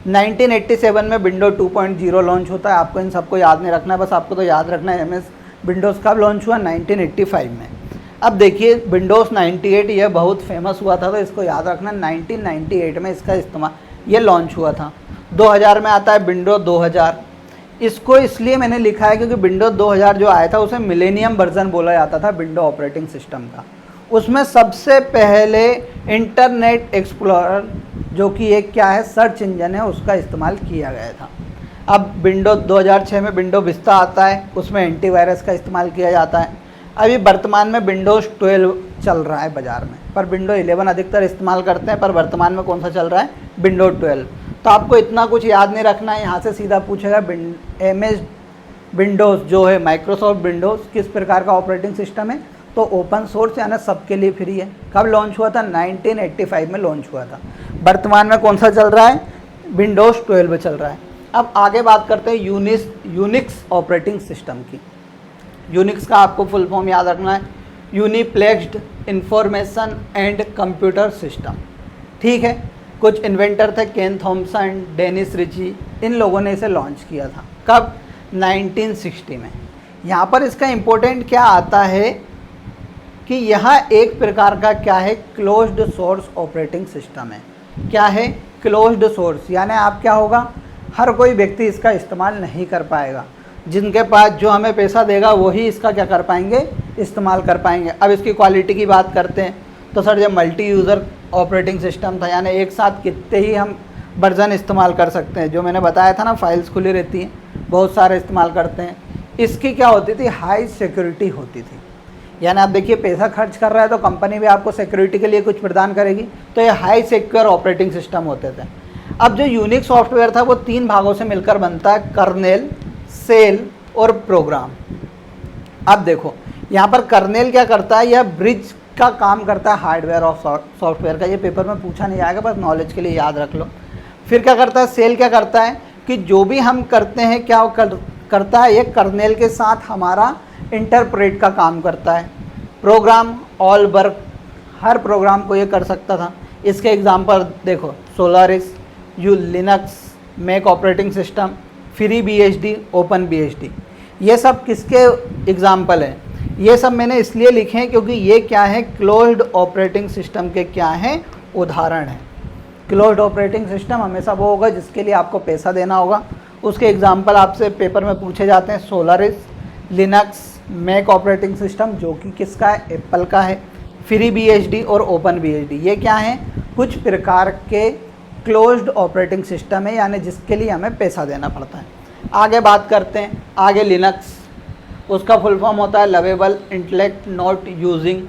1987 में विंडो 2.0 लॉन्च होता है। आपको इन सबको याद नहीं रखना है, बस आपको तो याद रखना है MS-Windows कब लॉन्च हुआ, 1985 में। अब देखिए विंडोज़ 98 यह बहुत फेमस हुआ था, तो इसको याद रखना, 1998 में इसका इस्तेमाल ये लॉन्च हुआ था। 2000 में आता है विंडो 2000। इसको इसलिए मैंने लिखा है क्योंकि विंडो 2000 जो आया था उसे मिलेनियम वर्जन बोला जाता था विंडो ऑपरेटिंग सिस्टम का। उसमें सबसे पहले इंटरनेट एक्सप्लोरर, जो कि एक क्या है, सर्च इंजन है, उसका इस्तेमाल किया गया था। अब विंडो 2006 में विंडो विस्टा आता है, उसमें एंटीवायरस का इस्तेमाल किया जाता है। अभी वर्तमान में विंडोज़ 12 चल रहा है बाज़ार में, पर विंडो 11 अधिकतर इस्तेमाल करते हैं, पर वर्तमान में कौन सा चल रहा है, विंडो 12। तो आपको इतना कुछ याद नहीं रखना है, यहाँ से सीधा पूछेगा MS-Windows जो है माइक्रोसॉफ्ट विंडोज़ किस प्रकार का ऑपरेटिंग सिस्टम है, तो ओपन सोर्स यानी सबके लिए फ्री है। कब लॉन्च हुआ था, 1985 में लॉन्च हुआ था। वर्तमान में कौन सा चल रहा है, विंडोज़ 12 चल रहा है। अब आगे बात करते हैं यूनिक्स ऑपरेटिंग सिस्टम की। यूनिक्स का आपको फुल फॉर्म याद रखना है, यूनिप्लेक्स्ड इंफॉर्मेशन एंड कंप्यूटर सिस्टम, ठीक है। कुछ इन्वेंटर थे, केन थॉमसन, डेनिस रिची, इन लोगों ने इसे लॉन्च किया था। कब, 1960 में। यहाँ पर इसका इम्पोर्टेंट क्या आता है कि यहाँ एक प्रकार का क्या है, क्लोज्ड सोर्स ऑपरेटिंग सिस्टम है। क्या है, क्लोज्ड सोर्स, यानी आप क्या होगा, हर कोई व्यक्ति इसका इस्तेमाल नहीं कर पाएगा। जिनके पास जो हमें पैसा देगा वही इसका क्या कर पाएंगे, इस्तेमाल कर पाएंगे। अब इसकी क्वालिटी की बात करते हैं, तो सर जब मल्टी यूज़र ऑपरेटिंग सिस्टम था, यानी एक साथ कितने ही हम वर्जन इस्तेमाल कर सकते हैं, जो मैंने बताया था ना, फाइल्स खुली रहती हैं, बहुत सारे इस्तेमाल करते हैं। इसकी क्या होती थी, हाई सिक्योरिटी होती थी। यानी आप देखिए पैसा खर्च कर रहा है तो कंपनी भी आपको सिक्योरिटी के लिए कुछ प्रदान करेगी, तो ये हाई सिक्योर ऑपरेटिंग सिस्टम होते थे। अब जो यूनिक्स सॉफ्टवेयर था वो 3 भागों से मिलकर बनता है, कर्नेल, सेल और प्रोग्राम। अब देखो यहाँ पर कर्नेल क्या करता है, यह ब्रिज का काम करता है हार्डवेयर और सॉफ्टवेयर का। ये पेपर में पूछा नहीं जाएगा, बस नॉलेज के लिए याद रख लो। फिर क्या करता है, सेल क्या करता है कि जो भी हम करते हैं क्या करता है, ये कर्नेल के साथ हमारा इंटरप्रेट का काम करता है। प्रोग्राम ऑल वर्क हर प्रोग्राम को ये कर सकता था। इसके एग्जांपल देखो, Solaris, U Linux, Mac operating system, free BSD, open BSD, ये सब किसके एग्जांपल हैं? ये सब मैंने इसलिए लिखे हैं क्योंकि ये क्या है, क्लोज्ड ऑपरेटिंग सिस्टम के क्या हैं, उदाहरण हैं। क्लोज्ड ऑपरेटिंग सिस्टम हमेशा वो होगा जिसके लिए आपको पैसा देना होगा। उसके एग्जांपल आपसे पेपर में पूछे जाते हैं, Solaris, Linux, Mac operating system जो कि किसका है, एप्पल का है, फ्री BSD और ओपन BSD, ये क्या हैं, कुछ प्रकार के क्लोज्ड ऑपरेटिंग सिस्टम है, यानी जिसके लिए हमें पैसा देना पड़ता है। आगे बात करते हैं, आगे लिनक्स, उसका फुल फॉर्म होता है lovable intellect not using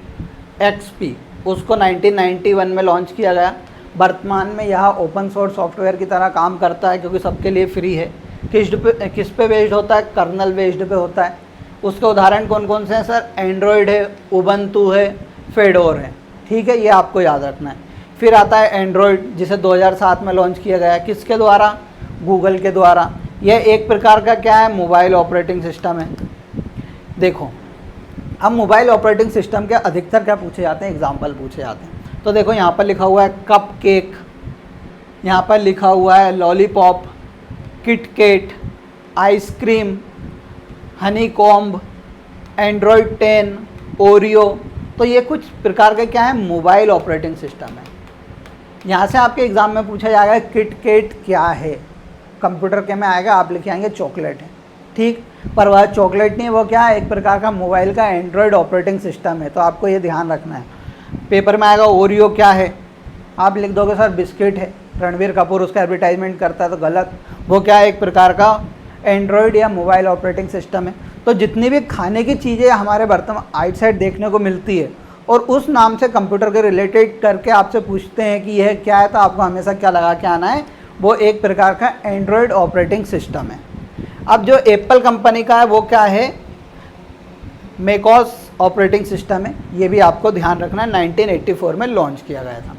XP। उसको 1991 में लॉन्च किया गया। वर्तमान में यह ओपन सोर्स सॉफ्टवेयर की तरह काम करता है क्योंकि सबके लिए फ्री है। किस पे बेस्ड होता है, कर्नल बेस्ड पे होता है। उसके उदाहरण कौन कौन से हैं सर, एंड्रॉयड है, उबंटू है, फेडोर है, ठीक है, ये आपको याद रखना है। फिर आता है एंड्रॉयड, जिसे 2007 में लॉन्च किया गया है, किसके द्वारा, गूगल के द्वारा। यह एक प्रकार का क्या है, मोबाइल ऑपरेटिंग सिस्टम है। देखो, अब मोबाइल ऑपरेटिंग सिस्टम के अधिकतर क्या पूछे जाते हैं, एग्जाम्पल पूछे जाते हैं। तो देखो यहाँ पर लिखा हुआ है कप केक, यहाँ पर लिखा हुआ है lollipop, KitKat, ice cream, Honey comb, Android 10, Oreo. तो ये कुछ प्रकार के क्या है, मोबाइल ऑपरेटिंग सिस्टम है। यहाँ से आपके एग्ज़ाम में पूछा जाएगा किटकेट क्या है, कंप्यूटर के में आएगा, आप लिखे आएंगे चॉकलेट है, ठीक, पर वह चॉकलेट नहीं, वो क्या है, एक प्रकार का मोबाइल का एंड्रॉयड ऑपरेटिंग सिस्टम है। तो आपको ये ध्यान रखना है। पेपर में आएगा ओरियो क्या है, आप लिख दोगे सर बिस्किट है, रणबीर कपूर उसका एडवर्टाइजमेंट करता है, तो गलत, वो क्या है, एक प्रकार का एंड्रॉयड या मोबाइल ऑपरेटिंग सिस्टम है। तो जितनी भी खाने की चीज़ें हमारे वर्तमान आउटसाइड देखने को मिलती है और उस नाम से कंप्यूटर के रिलेटेड करके आपसे पूछते हैं कि यह क्या है, तो आपको हमेशा क्या लगा के आना है, वो एक प्रकार का एंड्रॉयड ऑपरेटिंग सिस्टम है। अब जो एप्पल कंपनी का है वो क्या है, मैकओएस ऑपरेटिंग सिस्टम है। ये भी आपको ध्यान रखना है, 1984 में लॉन्च किया गया था।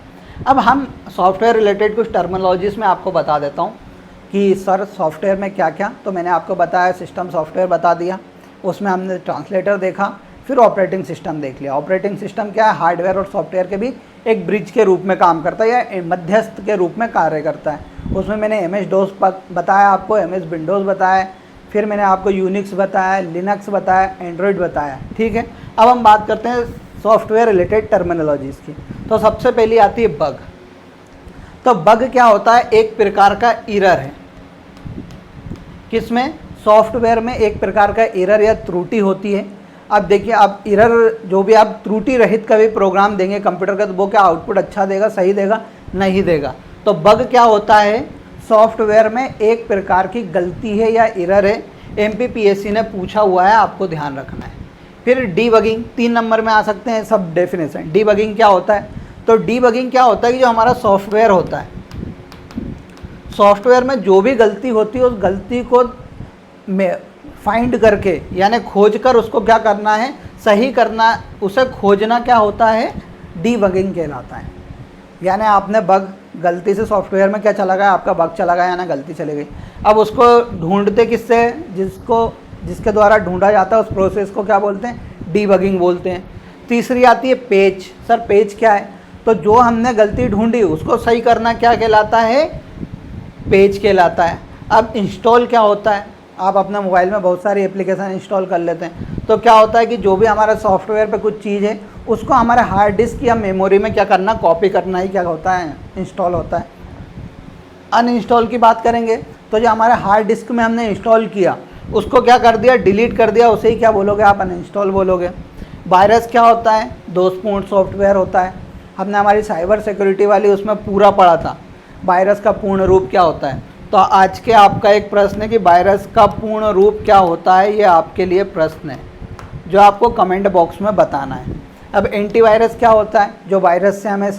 अब हम सॉफ्टवेयर रिलेटेड कुछ टर्मिनोलॉजीज में आपको बता देता हूँ कि सर सॉफ्टवेयर में क्या क्या। तो मैंने आपको बताया, सिस्टम सॉफ्टवेयर बता दिया, उसमें हमने ट्रांसलेटर देखा, फिर ऑपरेटिंग सिस्टम देख लिया। ऑपरेटिंग सिस्टम क्या है, हार्डवेयर और सॉफ्टवेयर के बीच एक ब्रिज के रूप में काम करता है या मध्यस्थ के रूप में कार्य करता है। उसमें मैंने MS DOS बताया, आपको MS विंडोज़ बताया, फिर मैंने आपको यूनिक्स बताया, लिनक्स बताया, एंड्रॉयड बताया, ठीक है। अब हम बात करते हैं सॉफ्टवेयर रिलेटेड टर्मिनोलॉजीज़ की। तो सबसे पहली आती है बग। तो बग क्या होता है, एक प्रकार का एरर है। किसमें, सॉफ्टवेयर में एक प्रकार का एरर या त्रुटि होती है। अब देखिए, आप एरर जो भी आप त्रुटि रहित का भी प्रोग्राम देंगे कंप्यूटर का, तो वो क्या आउटपुट अच्छा देगा, सही देगा, नहीं देगा। तो बग क्या होता है, सॉफ्टवेयर में एक प्रकार की गलती है या एरर है। MPPSC ने पूछा हुआ है, आपको ध्यान रखना है। फिर डीबगिंग 3 नंबर में आ सकते हैं सब डेफिनेशन। डीबगिंग क्या होता है, तो डीबगिंग क्या होता है कि जो हमारा सॉफ्टवेयर होता है, सॉफ्टवेयर में जो भी गलती होती है उस गलती को फाइंड करके यानी खोज कर उसको क्या करना है, सही करना, उसे खोजना क्या होता है, डीबगिंग कहलाता है। यानी आपने बग गलती से सॉफ्टवेयर में क्या चला गया, आपका बग चला गया, यानी गलती चली गई। अब उसको ढूंढते किससे, जिसके द्वारा ढूंढा जाता है उस प्रोसेस को क्या बोलते हैं, डीबगिंग बोलते हैं। तीसरी आती है पेज। सर पेज क्या है, तो जो हमने गलती ढूंढी उसको सही करना क्या कहलाता है, पेज कहलाता है। अब इंस्टॉल क्या होता है, आप अपने मोबाइल में बहुत सारी एप्लीकेशन इंस्टॉल कर लेते हैं, तो क्या होता है कि जो भी हमारा सॉफ्टवेयर पे कुछ चीज़ है उसको हमारे हार्ड डिस्क या मेमोरी में क्या करना, कॉपी करना ही क्या होता है, इंस्टॉल होता है। अनइंस्टॉल की बात करेंगे तो जो हमारे हार्ड डिस्क में हमने इंस्टॉल किया उसको क्या कर दिया, डिलीट कर दिया, उसे ही क्या बोलोगे आप, अनइंस्टॉल बोलोगे। वायरस क्या होता है, दोषपूर्ण सॉफ्टवेयर होता है। हमने हमारी साइबर सिक्योरिटी वाली उसमें पूरा पढ़ा था, वायरस का पूर्ण रूप क्या होता है। तो आज के आपका एक प्रश्न है कि वायरस का पूर्ण रूप क्या होता है, ये आपके लिए प्रश्न है जो आपको कमेंट बॉक्स में बताना है। अब एंटीवायरस क्या होता है, जो वायरस से हमें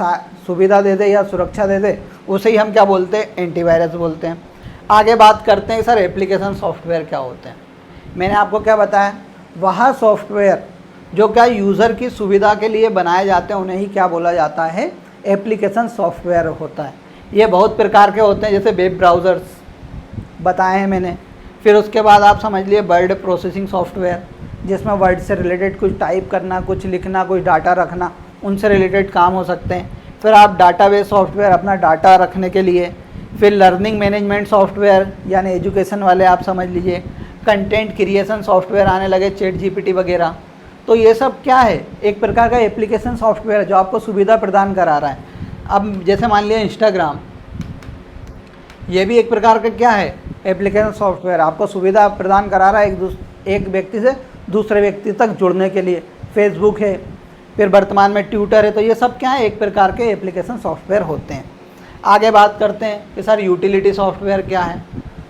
सुविधा दे दे या सुरक्षा दे दे उसे ही हम क्या बोलते हैं, एंटीवायरस बोलते हैं। आगे बात करते हैं सर एप्लीकेशन सॉफ्टवेयर क्या होते हैं। मैंने आपको क्या बताया, वह सॉफ्टवेयर जो क्या यूज़र की सुविधा के लिए बनाए जाते हैं उन्हें ही क्या बोला जाता है, एप्लीकेशन सॉफ्टवेयर होता है। ये बहुत प्रकार के होते हैं, जैसे वेब ब्राउज़र्स बताए हैं मैंने। फिर उसके बाद आप समझ लिए वर्ड प्रोसेसिंग सॉफ्टवेयर, जिसमें वर्ड से रिलेटेड कुछ टाइप करना, कुछ लिखना, कुछ डाटा रखना, उनसे रिलेटेड काम हो सकते हैं। फिर आप डाटाबेस सॉफ्टवेयर अपना डाटा रखने के लिए, फिर लर्निंग मैनेजमेंट सॉफ्टवेयर यानी एजुकेशन वाले आप समझ लीजिए, कंटेंट क्रिएशन सॉफ्टवेयर आने लगे, चैट जीपीटी वगैरह। तो ये सब क्या है, एक प्रकार का एप्लीकेशन सॉफ्टवेयर है जो आपको सुविधा प्रदान करा रहा है। अब जैसे मान लिया इंस्टाग्राम, ये भी एक प्रकार का क्या है, एप्लीकेशन सॉफ्टवेयर, आपको सुविधा प्रदान करा रहा है एक व्यक्ति से दूसरे व्यक्ति तक जुड़ने के लिए। फेसबुक है, फिर वर्तमान में ट्विटर है, तो ये सब क्या है, एक प्रकार के एप्लीकेशन सॉफ्टवेयर होते हैं। आगे बात करते हैं कि सर यूटिलिटी सॉफ्टवेयर क्या है।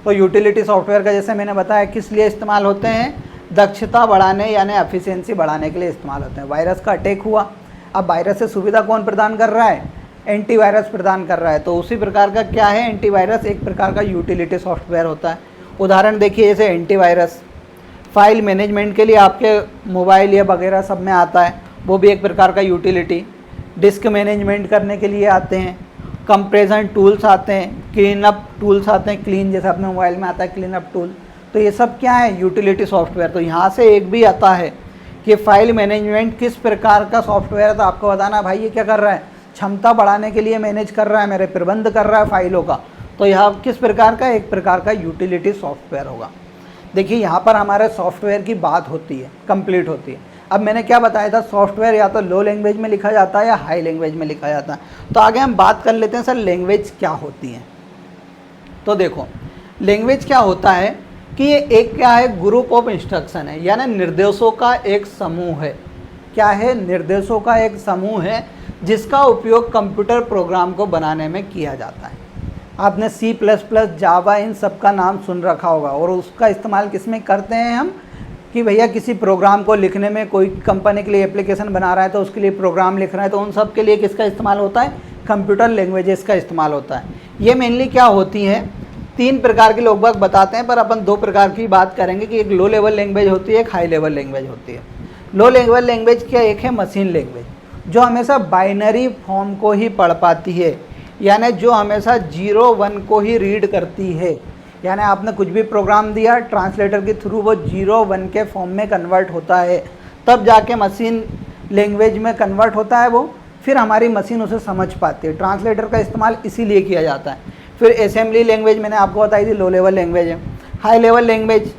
तो यूटिलिटी सॉफ्टवेयर का जैसे मैंने बताया किस लिए इस्तेमाल होते हैं, दक्षता बढ़ाने यानी एफिशिएंसी बढ़ाने के लिए इस्तेमाल होते हैं। वायरस का अटैक हुआ, अब वायरस से सुविधा कौन प्रदान कर रहा है, एंटीवायरस प्रदान कर रहा है। तो उसी प्रकार का क्या है, एंटीवायरस एक प्रकार का यूटिलिटी सॉफ्टवेयर होता है। उदाहरण देखिए, जैसे एंटीवायरस फाइल मैनेजमेंट के लिए आपके मोबाइल या वगैरह सब में आता है, वो भी एक प्रकार का यूटिलिटी। डिस्क मैनेजमेंट करने के लिए आते हैं, कंप्रेशन टूल्स आते हैं, क्लीन अप टूल्स आते हैं, क्लीन जैसे अपने मोबाइल में आता है क्लीन अप टूल। तो ये सब क्या है, यूटिलिटी सॉफ्टवेयर। तो यहाँ से एक भी आता है कि फाइल मैनेजमेंट किस प्रकार का सॉफ्टवेयर है, तो आपको बताना भाई ये क्या कर रहा है, क्षमता बढ़ाने के लिए मैनेज कर रहा है, मेरे प्रबंध कर रहा है फाइलों का। तो यहाँ किस प्रकार का, एक प्रकार का यूटिलिटी सॉफ्टवेयर होगा। देखिए यहाँ पर हमारे सॉफ्टवेयर की बात होती है, कंप्लीट होती है। अब मैंने क्या बताया था, सॉफ्टवेयर या तो लो लैंग्वेज में लिखा जाता है या हाई लैंग्वेज में लिखा जाता है। तो आगे हम बात कर लेते हैं सर लैंग्वेज क्या होती है। तो देखो लैंग्वेज क्या होता है कि ये एक क्या है, ग्रुप ऑफ इंस्ट्रक्शन है, यानी निर्देशों का एक समूह है। क्या है, निर्देशों का एक समूह है जिसका उपयोग कंप्यूटर प्रोग्राम को बनाने में किया जाता है। आपने C++, जावा इन सब का नाम सुन रखा होगा, और उसका इस्तेमाल किस में करते हैं हम, कि भैया किसी प्रोग्राम को लिखने में, कोई कंपनी के लिए एप्लीकेशन बना रहा है तो उसके लिए प्रोग्राम लिख रहा है, तो उन सब के लिए किसका इस्तेमाल होता है, कंप्यूटर लैंग्वेजेस का इस्तेमाल होता है। ये मेनली क्या होती हैं, 3 प्रकार के लोग बाग बताते हैं, पर अपन 2 प्रकार की बात करेंगे कि एक लो लेवल लैंग्वेज होती है, एक हाई लेवल लैंग्वेज होती है। लो लेवल लैंग्वेज क्या, एक है मशीन लैंग्वेज जो हमेशा बाइनरी फॉर्म को ही पढ़ पाती है, यानी जो हमेशा 0 1 को ही रीड करती है। यानी आपने कुछ भी प्रोग्राम दिया, ट्रांसलेटर के थ्रू वो 0 1 के फॉर्म में कन्वर्ट होता है, तब जाके मशीन लैंग्वेज में कन्वर्ट होता है वो, फिर हमारी मशीन उसे समझ पाती है। ट्रांसलेटर का इस्तेमाल इसीलिए किया जाता है। फिर असेंबली लैंग्वेज मैंने आपको बताई थी, लो लेवल लैंग्वेज है। हाई लेवल लैंग्वेज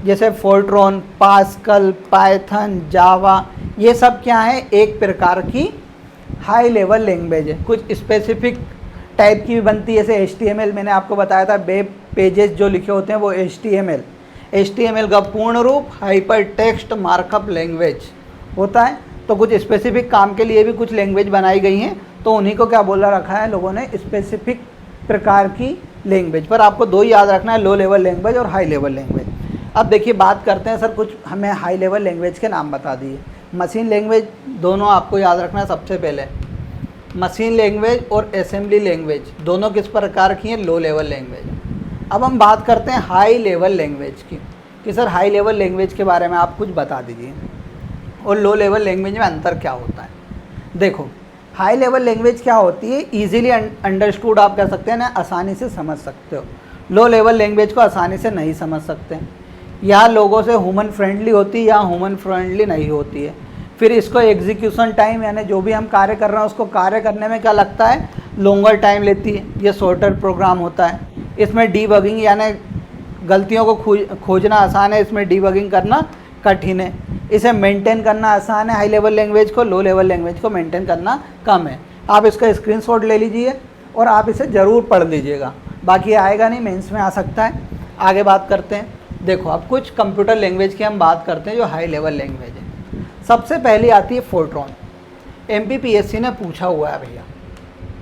जैसे फोर्ट्रॉन, पास्कल, पाइथन, जावा, ये सब क्या है, एक प्रकार की हाई लेवल लैंग्वेज है। कुछ स्पेसिफिक टाइप की भी बनती है, जैसे HTML मैंने आपको बताया था, वेब पेजेस जो लिखे होते हैं वो HTML का पूर्ण रूप हाइपर टेक्स्ट मार्कअप लैंग्वेज होता है। तो कुछ स्पेसिफिक काम के लिए भी कुछ लैंग्वेज बनाई गई हैं, तो उन्हीं को क्या बोला रखा है लोगों ने, स्पेसिफिक प्रकार की लैंग्वेज। पर आपको 2 ही याद रखना है, लो लेवल लैंग्वेज और हाई लेवल लैंग्वेज। अब देखिए बात करते हैं सर, कुछ हमें हाई लेवल लैंग्वेज के नाम बता दिए। मशीन लैंग्वेज दोनों आपको याद रखना है। सबसे पहले मशीन लैंग्वेज और असेंबली लैंग्वेज दोनों किस प्रकार की हैं, लो लेवल लैंग्वेज। अब हम बात करते हैं हाई लेवल लैंग्वेज की, कि सर हाई लेवल लैंग्वेज के बारे में आप कुछ बता दीजिए और लो लेवल लैंग्वेज में अंतर क्या होता है। देखो हाई लेवल लैंग्वेज क्या होती है, ईजिली अंडरस्टूड आप कह सकते हैं ना, आसानी से समझ सकते हो। लो लेवल लैंग्वेज को आसानी से नहीं समझ सकते, या लोगों से ह्यूमन फ्रेंडली होती है या ह्यूमन फ्रेंडली नहीं होती है। फिर इसको एग्जीक्यूशन टाइम, यानी जो भी हम कार्य कर रहे हैं उसको कार्य करने में क्या लगता है, लॉन्गर टाइम लेती है। ये शॉर्टर प्रोग्राम होता है। इसमें डीबगिंग यानी गलतियों को खोजना आसान है, इसमें डीबगिंग करना कठिन है। इसे मेंटेन करना आसान है हाई लेवल लैंग्वेज को, लो लेवल लैंग्वेज को मेंटेन करना कम है। आप इसका स्क्रीनशॉट ले लीजिए और आप इसे ज़रूर पढ़ लीजिएगा, बाकी आएगा नहीं, मेंस में आ सकता है। आगे बात करते हैं। देखो अब कुछ कंप्यूटर लैंग्वेज की हम बात करते हैं जो हाई लेवल लैंग्वेज है। सबसे पहली आती है फोर्ट्रॉन। MPPSC ने पूछा हुआ है भैया,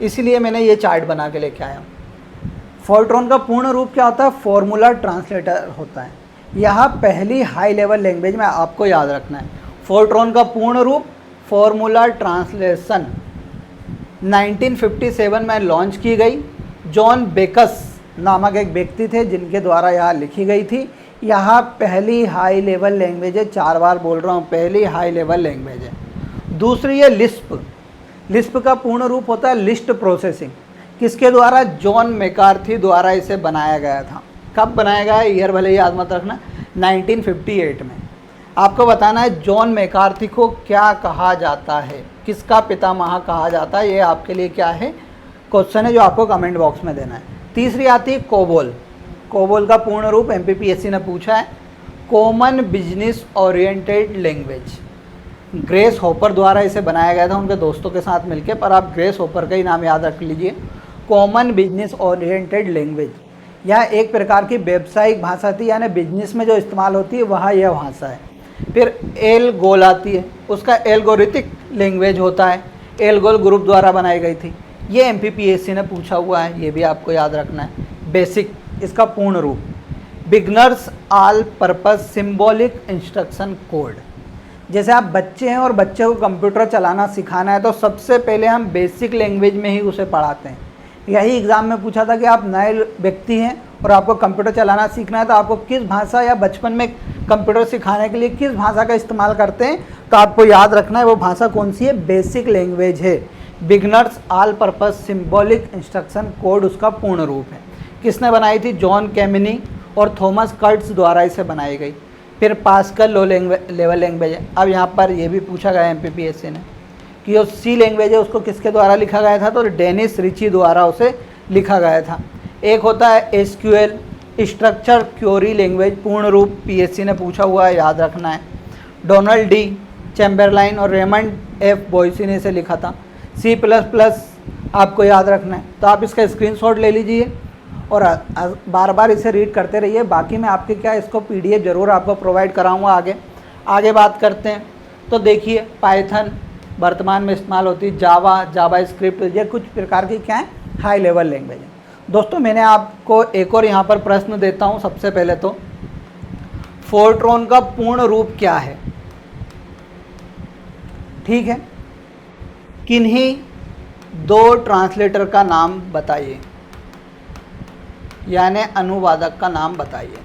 इसीलिए मैंने ये चार्ट बना के लेके आया हूँ। फोर्ट्रॉन का पूर्ण रूप क्या होता है, फॉर्मूला ट्रांसलेटर होता है। यह पहली हाई लेवल लैंग्वेज में आपको याद रखना है। फोर्ट्रॉन का पूर्ण रूप फॉर्मूला ट्रांसलेशन 1957 में लॉन्च की गई। जॉन बेकस नामक एक व्यक्ति थे जिनके द्वारा यह लिखी गई थी। यह पहली हाई लेवल लैंग्वेज है, 4 बार बोल रहा हूँ, पहली हाई लेवल लैंग्वेज है। दूसरी है लिस्प। लिस्प का पूर्ण रूप होता है लिस्ट प्रोसेसिंग। किसके द्वारा, जॉन मैकार्थी द्वारा इसे बनाया गया था। कब बनाया गया, ईयर भले याद मत रखना, 1958 में। आपको बताना है जॉन मैकार्थी को क्या कहा जाता है, किसका पितामह कहा जाता है, ये आपके लिए क्या है क्वेश्चन है जो आपको कमेंट बॉक्स में देना है। तीसरी आती है कोबोल। कोबोल का पूर्ण रूप एमपीपीएससी ने पूछा है, common business oriented language. Grace hopper द्वारा इसे बनाया गया था उनके दोस्तों के साथ मिलकर, पर आप ग्रेस होपर का ही नाम याद रख लीजिए। कॉमन बिजनेस ओरिएंटेड लैंग्वेज, यह एक प्रकार की व्यावसायिक भाषा थी, यानी बिजनेस में जो इस्तेमाल होती है वह यह भाषा है। फिर एलगोल आती है, उसका एल्गोरिथिक लैंग्वेज होता है, एलगोल ग्रुप द्वारा बनाई गई थी। ये एमपीपीएससी ने पूछा हुआ है, ये भी आपको याद रखना है। बेसिक, इसका पूर्ण रूप beginners all purpose symbolic instruction code. जैसे आप बच्चे हैं और बच्चे को कंप्यूटर चलाना सिखाना है तो सबसे पहले हम बेसिक लैंग्वेज में ही उसे पढ़ाते हैं। यही एग्ज़ाम में पूछा था कि आप नए व्यक्ति हैं और आपको कंप्यूटर चलाना सीखना है तो आपको किस भाषा या बचपन में कंप्यूटर सिखाने के लिए किस भाषा का इस्तेमाल करते हैं, तो आपको याद रखना है वो भाषा कौन सी है, बेसिक लैंग्वेज है। Beginners all purpose symbolic instruction code उसका पूर्ण रूप है। किसने बनाई थी, जॉन कैमिनी और थॉमस कर्ट्स द्वारा इसे बनाई गई। फिर पास्कल लो लेवल लैंग्वेज है। अब यहाँ पर यह भी पूछा गया एमपीपीएससी ने कि जो सी लैंग्वेज है उसको किसके द्वारा लिखा गया था, तो डेनिस रिची द्वारा उसे लिखा गया था। एक होता है एसक्यूएल स्ट्रक्चर क्वेरी लैंग्वेज, पूर्ण रूप पीएससी ने पूछा हुआ है, याद रखना है। डोनाल्ड डी चैम्बरलाइन और रेमंड एफ बॉयसी ने इसे लिखा था। C++ आपको याद रखना है, तो आप इसका स्क्रीनशॉट ले लीजिए और बार बार इसे रीड करते रहिए। बाकी मैं आपके क्या इसको PDF ज़रूर आपको प्रोवाइड कराऊंगा आगे बात करते हैं। तो देखिए पाइथन वर्तमान में इस्तेमाल होती है, जावा स्क्रिप्ट, ये कुछ प्रकार की क्या है, हाई लेवल लैंग्वेज है। दोस्तों मैंने आपको एक और यहाँ पर प्रश्न देता हूँ। सबसे पहले तो फोर्ट्रॉन का पूर्ण रूप क्या है, ठीक है। किन्हीं दो ट्रांसलेटर का नाम बताइए, यानी अनुवादक का नाम बताइए।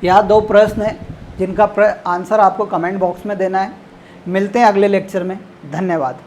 यह दो प्रश्न हैं जिनका आंसर आपको कमेंट बॉक्स में देना है। मिलते हैं अगले लेक्चर में, धन्यवाद।